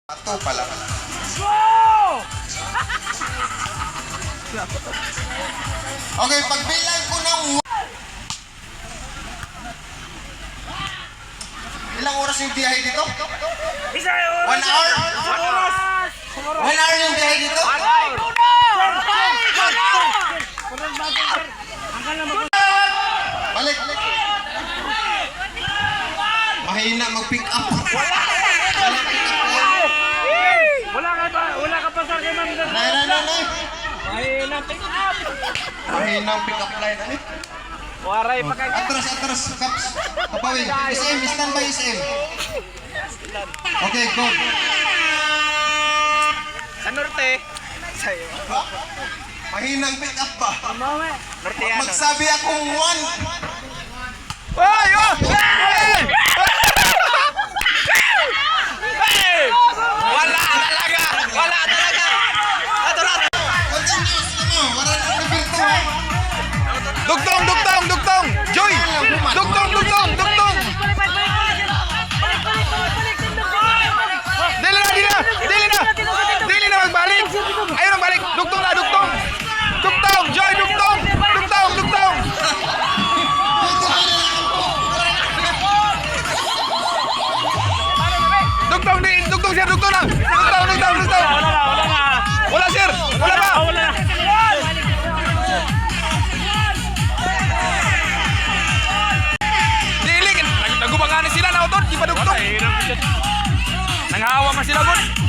Ato pala. Okay, pagbilang ko ng ilang oras yung biyahe dito? 1 hour? 1 hour yung biyahe dito? Balik. Mahina mag-pick up. Wala ka pa sa kay ma'am. Nay. Mahina pick up. Mahinang pick up line. Ano? Waray pa kay. Atras, Caps. Papawi. SM, stand by SM. Okay, go. Sa norte. Sa'yo. Mahinang pick up ba? Norteano. Magsabi akong 1. Ay! Oh! Hey! Hey! Wala talaga! Wala talaga! Continuous mo. Wala na nabirto ha. Dugtong! Joy! Dugtong! Dili na magbalik! Ayun ang balik! Dugtong! Joy! Dugtong! Dugtong sir! Dugtong na! Dugtong! Wala sir! Wala ba? Dili! Nagubanganin sila na utod! Di ba dugtong? Nanghawa man sila, God!